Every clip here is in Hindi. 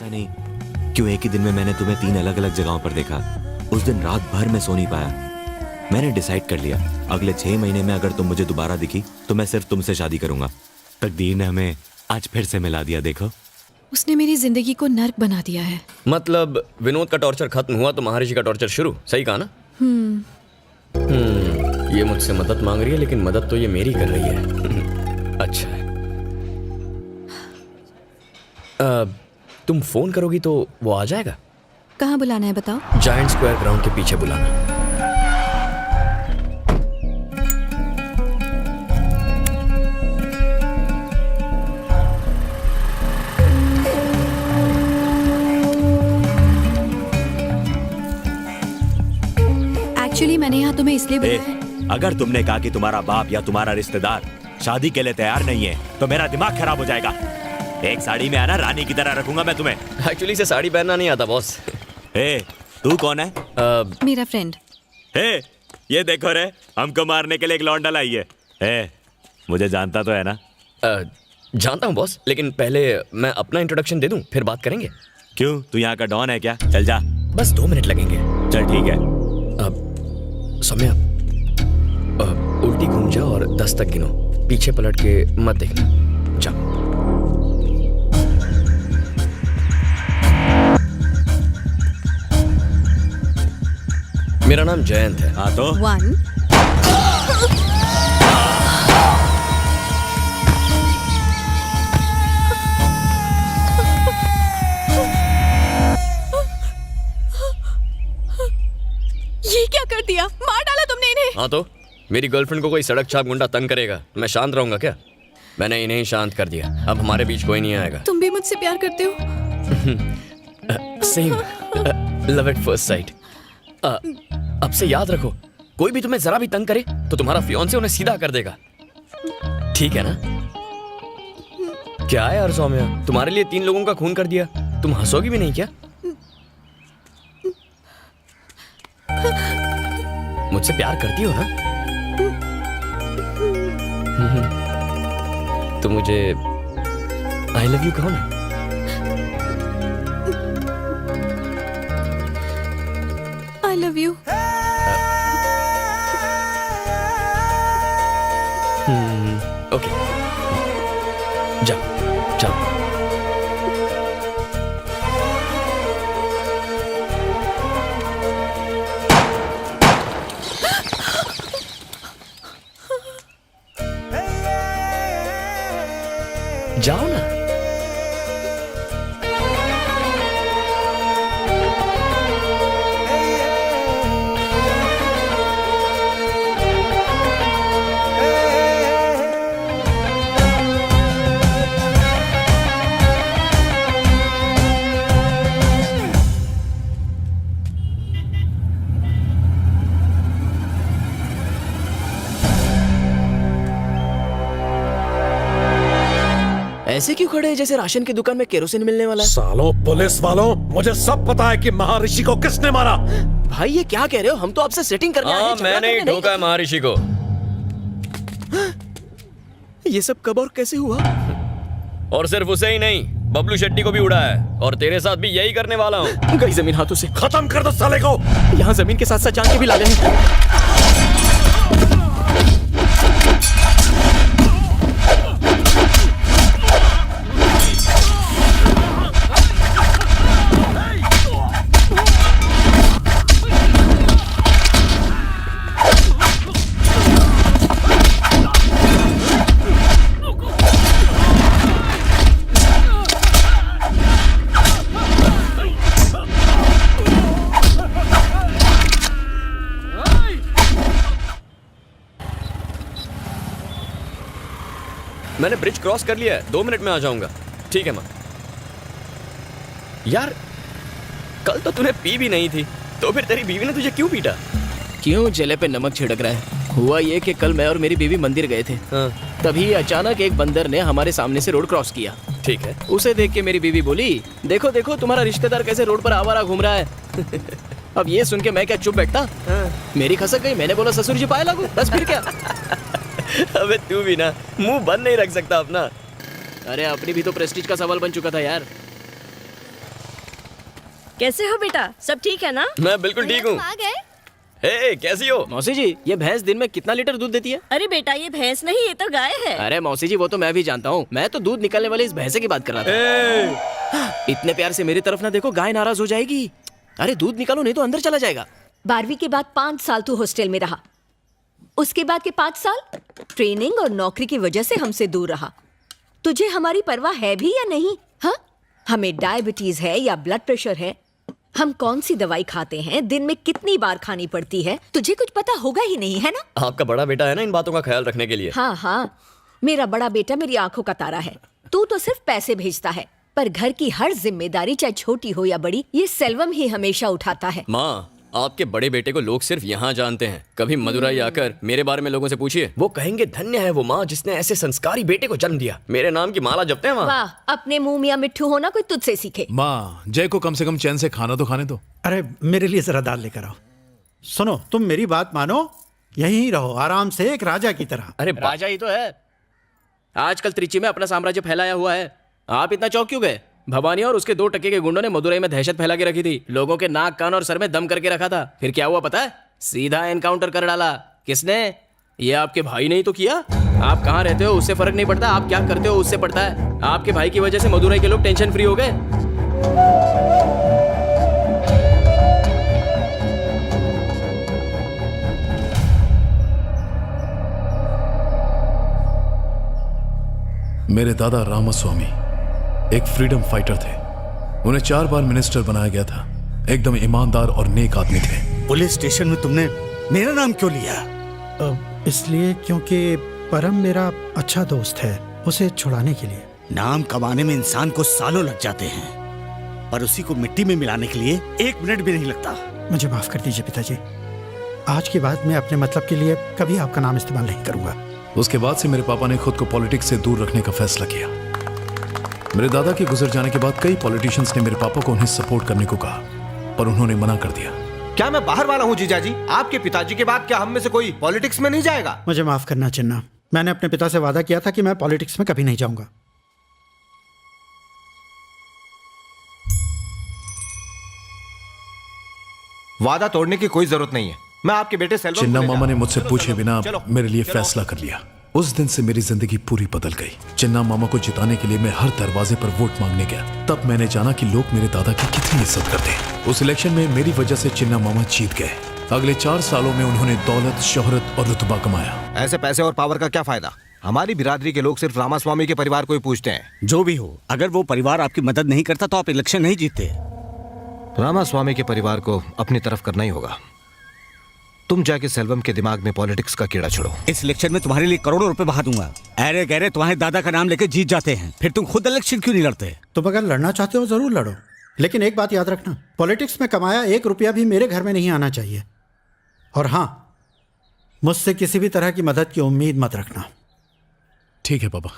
पता नहीं क्यों एक ही दिन में मैंने तुम्हें 3 अलग अलग जगहों पर देखा। उस दिन रात भर मैं सो नहीं पाया। मैंने डिसाइड कर लिया अगले 6 महीने में अगर तुम मुझे दोबारा दिखी तो मैं सिर्फ तुमसे शादी करूंगा। तकदीर ने हमें आज फिर से मिला दिया। देखो, उसने मेरी जिंदगी को नर्क बना दिया है। मतलब विनोद का टॉर्चर खत्म हुआ तो महर्षि का टॉर्चर शुरू, सही कहा ना? ये मुझसे मदद मांग रही है लेकिन मदद तो ये मेरी कर रही है। अच्छा है। तुम फोन करोगी तो वो आ जाएगा? कहाँ बुलाना है बताओ? जायंट स्क्वायर ग्राउंड के पीछे बुलाना। एक्चुअली मैंने यहाँ तुम्हें इसलिए बुलाया है। अगर तुमने कहा कि तुम्हारा बाप या तुम्हारा रिश्तेदार शादी के लिए तैयार नहीं है तो मेरा दिमाग खराब हो जाएगा। एक साड़ी में आना, रानी की तरह रखूंगा मैं तुम्हें। एक्चुअली से साड़ी पहनना नहीं आता बॉस। तू कौन है? मेरा फ्रेंड। ये देखो रे, हमको मारने के लिए एक लौंडा लाई है। मुझे जानता तो है ना? जानता हूँ बॉस, लेकिन पहले मैं अपना इंट्रोडक्शन दे दूं फिर बात करेंगे। क्यों, तू यहाँ का डॉन है क्या? चल जा। बस 2 मिनट लगेंगे। चल ठीक है। सौम्या, उल्टी घूम जाओ और 10 तक गिनो। पीछे पलट के मत देखना। जा। मेरा नाम जयंत है। हाँ तो 1 ये क्या कर दिया? मार डाला तुमने इन्हें। हाँ तो मेरी गर्लफ्रेंड को कोई सड़क छाप गुंडा तंग करेगा, मैं शांत रहूंगा क्या? मैंने इन्हें ही शांत कर दिया। अब हमारे बीच कोई नहीं आएगा। तुम भी मुझसे प्यार करते हो? Same, love at first sight. अब से याद रखो, कोई भी तुम्हें जरा भी तंग करे तो तुम्हारा फियांसे उन्हें सीधा कर देगा, ठीक है ना? क्या है यार सौम्या, तुम्हारे लिए 3 लोगों का खून कर दिया, तुम हंसोगी भी नहीं क्या? मुझसे प्यार करती हो ना? तो मुझे आई लव यू कहो ना। I love you. ओके, जाओ जाओ। जाओ ना। ऐसे क्यों खड़े हैं जैसे राशन की दुकान में केरोसिन मिलने वाला है? सालों पुलिस वालों, मुझे सब पता है कि महर्षि को किसने मारा। भाई ये क्या कह रहे हो? हम तो आपसे सेटिंग करने आए हैं। मैंने ही ठोका है महर्षि को। ये सब कब और कैसे हुआ? और सिर्फ उसे ही नहीं, बबलू शेट्टी को भी उड़ा है और तेरे साथ भी यही करने वाला हूँ। गई जमीन हाथों से। खत्म कर दो साले को। यहाँ जमीन के साथ साथ जान के भी लाले हैं। मैंने ब्रिज क्रॉस कर लिया है, 2 मिनट में आ जाऊंगा। ठीक है माँ। यार कल तो तूने पी भी नहीं थी, तो फिर तेरी बीवी ने तुझे क्यों पीटा? क्यों जले पे नमक छिड़क रहा है? हुआ ये कि कल मैं और मेरी बीवी मंदिर गए थे। हाँ। तभी अचानक एक बंदर ने हमारे सामने से रोड क्रॉस किया। ठीक है। उसे देख के मेरी बीवी बोली, देखो देखो तुम्हारा रिश्तेदार कैसे रोड पर आवारा घूम रहा है। अब ये सुन के मैं क्या चुप बैठता? मेरी खसक गई। मैंने बोला ससुर जी पाए लागू, बस फिर क्या। अबे तू भी ना मुंह बंद नहीं रख सकता अपना। अरे अपनी भी तो प्रेस्टीज का सवाल बन चुका था यार। कैसे हो बेटा? सब ठीक है ना? मैं बिल्कुल ठीक हूँ। आ गए? हे, कैसी हो? मौसी जी, ये भैंस दिन में कितना लीटर दूध देती है? अरे बेटा, ये भैंस नहीं, ये तो गाय है। अरे मौसी जी, वो तो मैं भी जानता हूँ। मैं तो दूध निकलने वाले इस भैंसे की बात कर रहा था। इतने प्यार से मेरी तरफ ना देखो, गाय नाराज हो जाएगी। अरे दूध निकालो, नहीं तो अंदर चला जाएगा। 12वीं के बाद 5 साल तू हॉस्टल में रहा, उसके बाद के 5 साल ट्रेनिंग और नौकरी की वजह से हमसे दूर रहा। तुझे हमारी परवाह है भी या नहीं? हाँ, हमें डायबिटीज है या ब्लड प्रेशर है, हम कौन सी दवाई खाते हैं, दिन में कितनी बार खानी पड़ती है, तुझे कुछ पता होगा ही नहीं, है ना? आपका बड़ा बेटा है ना इन बातों का ख्याल रखने के लिए। हाँ हाँ, मेरा बड़ा बेटा मेरी आंखों का तारा है। तू तो सिर्फ पैसे भेजता है, पर घर की हर जिम्मेदारी चाहे छोटी हो या बड़ी, ये सेल्वम ही हमेशा उठाता है। माँ, आपके बड़े बेटे को लोग सिर्फ यहाँ जानते हैं। कभी मदुराई आकर मेरे बारे में लोगों से पूछिए, वो कहेंगे धन्य है वो माँ जिसने ऐसे संस्कारी बेटे को जन्म दिया। मेरे नाम की माला जपते हैं वहाँ। वाह, अपने मुंह मियां मिट्ठू होना कोई तुझसे सीखे। माँ, जय को कम से कम चैन से खाना तो खाने दो। अरे मेरे लिए जरा दाल लेकर आओ। सुनो, तुम मेरी बात मानो, यहीं रहो आराम से एक राजा की तरह। अरे राजा ही तो है। आजकल त्रिची में अपना साम्राज्य फैलाया हुआ है। आप इतना चौंक क्यों गए? भवानी और उसके 2 टके के गुंडों ने मदुरई में दहशत फैला के रखी थी। लोगों के नाक, कान और सर में दम करके रखा था। फिर क्या हुआ पता है? सीधा एनकाउंटर कर डाला। किसने? ये आपके भाई ने ही तो किया। आप कहाँ रहते हो उससे फर्क नहीं पड़ता, आप क्या करते हो उससे पड़ता है। आपके भाई की वजह से मदुरई के लोग टेंशन फ्री हो गए। मेरे दादा रामास्वामी एक फ्रीडम फाइटर थे। उन्हें 4 बार मिनिस्टर बनाया गया था। एकदम ईमानदार और नेक आदमी थे। पुलिस स्टेशन में तुमने मेरा नाम क्यों लिया? इसलिए क्योंकि परम मेरा अच्छा दोस्त है, उसे छुड़ाने के लिए। नाम कमाने में इंसान को सालों लग जाते हैं, पर उसी को मिट्टी में मिलाने के लिए 1 मिनट भी नहीं लगता। मुझे माफ कर दीजिए पिताजी, आज के बाद मैं अपने मतलब के लिए कभी आपका नाम इस्तेमाल नहीं करूंगा। उसके बाद से मेरे पापा ने खुद को पॉलिटिक्स से दूर रखने का फैसला किया। मेरे दादा के गुजर जाने के बाद कई पॉलिटिशियंस ने मेरे पापा को उन्हें सपोर्ट करने को कहा, पर उन्होंने मना कर दिया। क्या मैं बाहर वाला हूँ जीजाजी? आपके पिताजी के बाद क्या हम में से कोई पॉलिटिक्स में नहीं जाएगा? मुझे माफ करना चिन्ना, मैंने अपने पिता से वादा किया था कि मैं पॉलिटिक्स में कभी नहीं जाऊंगा। वादा तोड़ने की कोई जरूरत नहीं है। मैं आपके बेटे सेल्वम चिन्ना को ले मामा जा ने रहा हूं। मुझसे चलो, पूछे चलो, बिना चलो, मेरे लिए चलो। फैसला कर लिया। उस दिन से मेरी जिंदगी पूरी बदल गई। चिन्ना मामा को जिताने के लिए मैं हर दरवाजे पर वोट मांगने गया। तब मैंने जाना कि लोग मेरे दादा की कितनी इज्जत करते हैं। उस इलेक्शन में मेरी वजह से चिन्ना मामा जीत गए। अगले 4 सालों में उन्होंने दौलत, शोहरत और रुतबा कमाया। ऐसे पैसे और पावर का क्या फायदा? हमारी बिरादरी के लोग सिर्फ रामास्वामी के परिवार को ही पूछते हैं। जो भी हो, अगर वो परिवार आपकी मदद नहीं करता तो आप इलेक्शन नहीं जीतते। रामास्वामी के परिवार को अपनी तरफ करना ही होगा। तुम जाके सेल्वम के दिमाग में पॉलिटिक्स का कीड़ा छोड़ो। इस इलेक्शन में तुम्हारे लिए करोड़ों रुपए बहा दूंगा। अरे गहरे तुम्हारे दादा का नाम लेके जीत जाते हैं, फिर तुम खुद इलेक्शन क्यों नहीं लड़ते? तुम अगर लड़ना चाहते हो जरूर लड़ो, लेकिन एक बात याद रखना, पॉलिटिक्स में कमाया 1 रुपया भी मेरे घर में नहीं आना चाहिए। और हाँ, मुझसे किसी भी तरह की मदद की उम्मीद मत रखना। ठीक है पापा।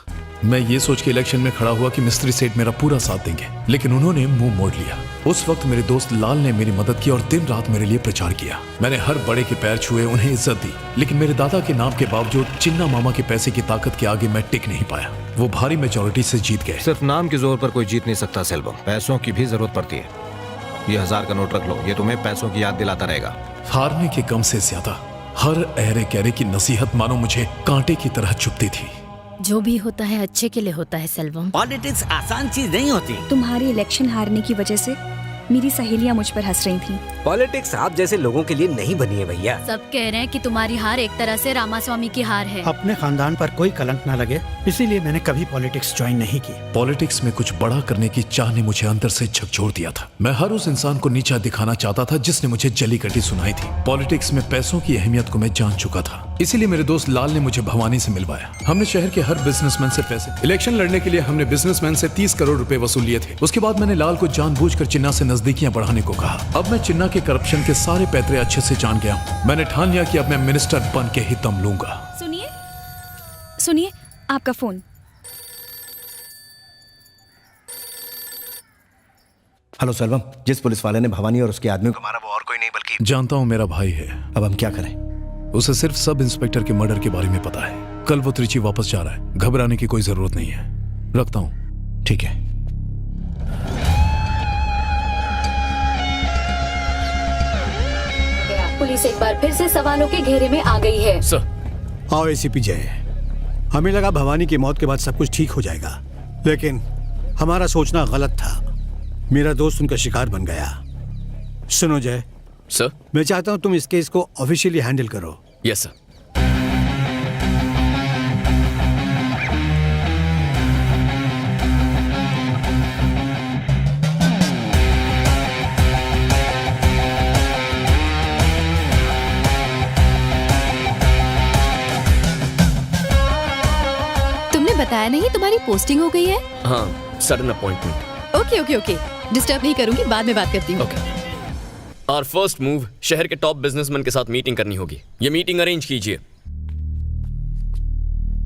मैं ये सोच के इलेक्शन में खड़ा हुआ कि मिस्त्री सेठ मेरा पूरा साथ देंगे, लेकिन उन्होंने मुंह मोड़ लिया। उस वक्त मेरे दोस्त लाल ने मेरी मदद की और दिन रात मेरे लिए प्रचार किया। मैंने हर बड़े के पैर छुए, उन्हें इज्जत दी, लेकिन मेरे दादा के नाम के बावजूद चिन्ना मामा के पैसे की ताकत के आगे मैं टिक नहीं पाया। वो भारी मेजोरिटी से जीत गए। सिर्फ नाम के जोर पर कोई जीत नहीं सकता सेल्वम, पैसों की भी जरूरत पड़ती है। ये 1000 का नोट रख लो, ये तुम्हें पैसों की याद दिलाता रहेगा। हारने के गम से ज्यादा हर अहरे गहरे की नसीहत मानो मुझे कांटे की तरह चुभती थी। जो भी होता है अच्छे के लिए होता है सेल्वम। पॉलिटिक्स आसान चीज नहीं होती। तुम्हारी इलेक्शन हारने की वजह से मेरी सहेलियां मुझ पर हंस रही थीं। पॉलिटिक्स आप जैसे लोगों के लिए नहीं बनी है भैया। सब कह रहे हैं कि तुम्हारी हार एक तरह से रामास्वामी की हार है। अपने खानदान पर कोई कलंक ना लगे, इसीलिए मैंने कभी पॉलिटिक्स ज्वाइन नहीं की। पॉलिटिक्स में कुछ बड़ा करने की चाह ने मुझे अंदर से झकझोर दिया था। मैं हर उस इंसान को नीचा दिखाना चाहता था जिसने मुझे जली कटी सुनाई थी। पॉलिटिक्स में पैसों की अहमियत को मैं जान चुका था, इसीलिए मेरे दोस्त लाल ने मुझे भवानी से मिलवाया। हमने शहर के हर बिजनेसमैन से पैसे, इलेक्शन लड़ने के लिए हमने बिजनेसमैन से 30 करोड़ रुपए वसूल लिए थे। उसके बाद मैंने लाल को जानबूझकर चिन्ना से नजदीकियां बढ़ाने को कहा। अब मैं चिन्ना के करप्शन के सारे पैतरे अच्छे से जान गया हूँ। मैंने ठान लिया कि अब मैं मिनिस्टर बन के ही दम लूंगा। सुनिए सुनिए, आपका फोन। हेलो सेल्वम, जिस पुलिस वाले ने भवानी और उसके आदमी को मारा वो और कोई नहीं बल्कि जानता हूँ मेरा भाई है। अब हम क्या करें? उसे सिर्फ सब इंस्पेक्टर के मर्डर के बारे में पता है। कल वो त्रिची वापस जा रहा है, घबराने की कोई जरूरत नहीं है। रखता हूँ। ठीक है। पुलिस एक बार फिर से सवालों के घेरे में आ गई है। सर। आओ एसीपी जय, हमें लगा भवानी की मौत के बाद सब कुछ ठीक हो जाएगा, लेकिन हमारा सोचना गलत था। मेरा दोस्त उनका शिकार बन गया। सुनो जय सर, मैं चाहता हूं तुम इस केस को ऑफिशियली हैंडल करो। Yes sir. तुमने बताया नहीं तुम्हारी पोस्टिंग हो गई है? हाँ, sudden appointment. Okay okay okay, disturb नहीं करूंगी, बाद में बात करती हूँ। ओके। और फर्स्ट मूव, शहर के टॉप बिजनेसमैन के साथ मीटिंग करनी होगी। ये मीटिंग अरेंज कीजिए।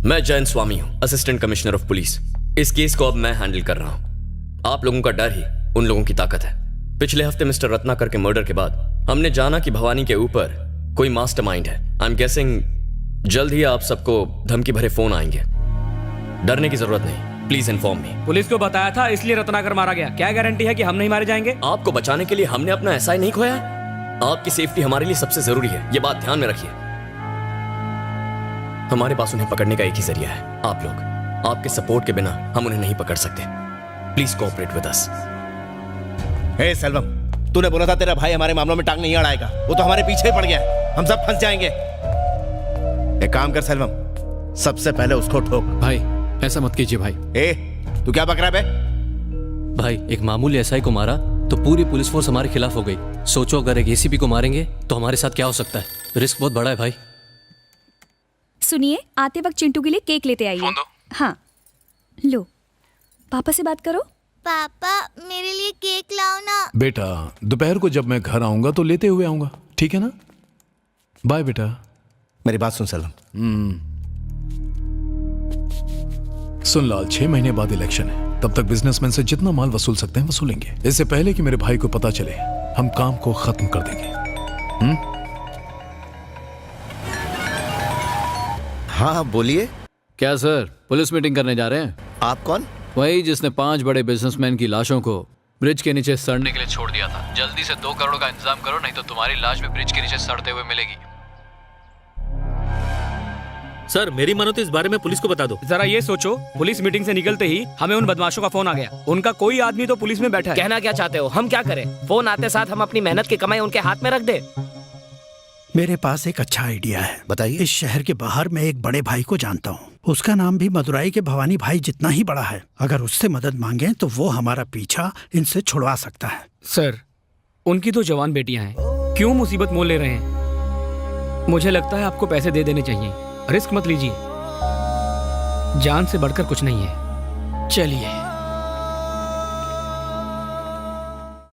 मैं जयंत स्वामी हूं, असिस्टेंट कमिश्नर ऑफ पुलिस। इस केस को अब मैं हैंडल कर रहा हूं। आप लोगों का डर ही उन लोगों की ताकत है। पिछले हफ्ते मिस्टर रत्नाकर के मर्डर के बाद हमने जाना कि भवानी के ऊपर कोई मास्टरमाइंड है। आई एम गेसिंग जल्द ही आप सबको धमकी भरे फोन आएंगे। डरने की जरूरत नहीं, प्लीज इन्फॉर्म मी। पुलिस को बताया था इसलिए रत्नाकर मारा गया। क्या गारंटी है कि हम नहीं मारे जाएंगे? आपको बचाने के लिए हमने अपना एसआई नहीं खोया है। आपकी सेफ्टी हमारे लिए सबसे जरूरी है, ये बात ध्यान में रखिए। हमारे पास उन्हें पकड़ने का एक ही जरिया है, आप लोग। आपके सपोर्ट के बिना हम उन्हें नहीं पकड़ सकते। Please cooperate with us. Hey Selvam, तूने बोला था तेरा भाई हमारे मामलों में टांग नहीं अड़ाएगा। वो तो हमारे पीछे ही पड़ गया है। हम सब फंस जाएंगे। एक काम कर सेल्वम, सबसे पहले उसको ठोक। भाई ऐसा मत कीजिए भाई। ए, तू क्या बक रहा है बे? भाई एक मामूली एसआई को मारा तो पूरी पुलिस फोर्स हमारे खिलाफ हो गई। सोचो अगर एक एसीपी को मारेंगे तो हमारे साथ क्या हो सकता है। रिस्क बहुत बड़ा है भाई। सुनिए, आते वक्त चिंटू के लिए केक लेते आइए। हाँ लो, पापा से बात करो। पापा मेरे लिए केक लाओ ना। बेटा दोपहर को जब मैं घर आऊंगा तो लेते हुए आऊंगा, ठीक है ना? बाय बेटा। मेरी बात सुन सेल्वम। सुन लाल, 6 महीने बाद इलेक्शन है, तब तक बिजनेसमैन से जितना माल वसूल सकते हैं वसूलेंगे। इससे पहले कि मेरे भाई को पता चले हम काम को खत्म कर देंगे। हाँ बोलिए। क्या सर, पुलिस मीटिंग करने जा रहे हैं? आप कौन? वही जिसने 5 बड़े बिजनेसमैन की लाशों को ब्रिज के नीचे सड़ने के लिए छोड़ दिया था। जल्दी से 2 करोड़ का इंतजाम करो, नहीं तो तुम्हारी लाश भी ब्रिज के नीचे सड़ते हुए मिलेगी। सर मेरी मानो तो इस बारे में पुलिस को बता दो। जरा ये सोचो, पुलिस मीटिंग से निकलते ही हमें उन बदमाशों का फोन आ गया। उनका कोई आदमी तो पुलिस में बैठा है। कहना क्या चाहते हो? हम क्या करें? फोन आते साथ हम अपनी मेहनत की कमाई उनके हाथ में रख दे। मेरे पास एक अच्छा आइडिया है। बताइए। इस शहर के बाहर मैं एक बड़े भाई को जानता हूँ। उसका नाम भी मदुराई के भवानी भाई जितना ही बड़ा है। अगर उससे मदद मांगे तो वो हमारा पीछा इनसे छुड़वा सकता है। सर, उनकी तो जवान बेटियां हैं, क्यों मुसीबत मोल ले रहे हैं? मुझे लगता है आपको पैसे दे देने चाहिए। रिस्क मत लीजिए, जान से बढ़कर कुछ नहीं है। चलिए।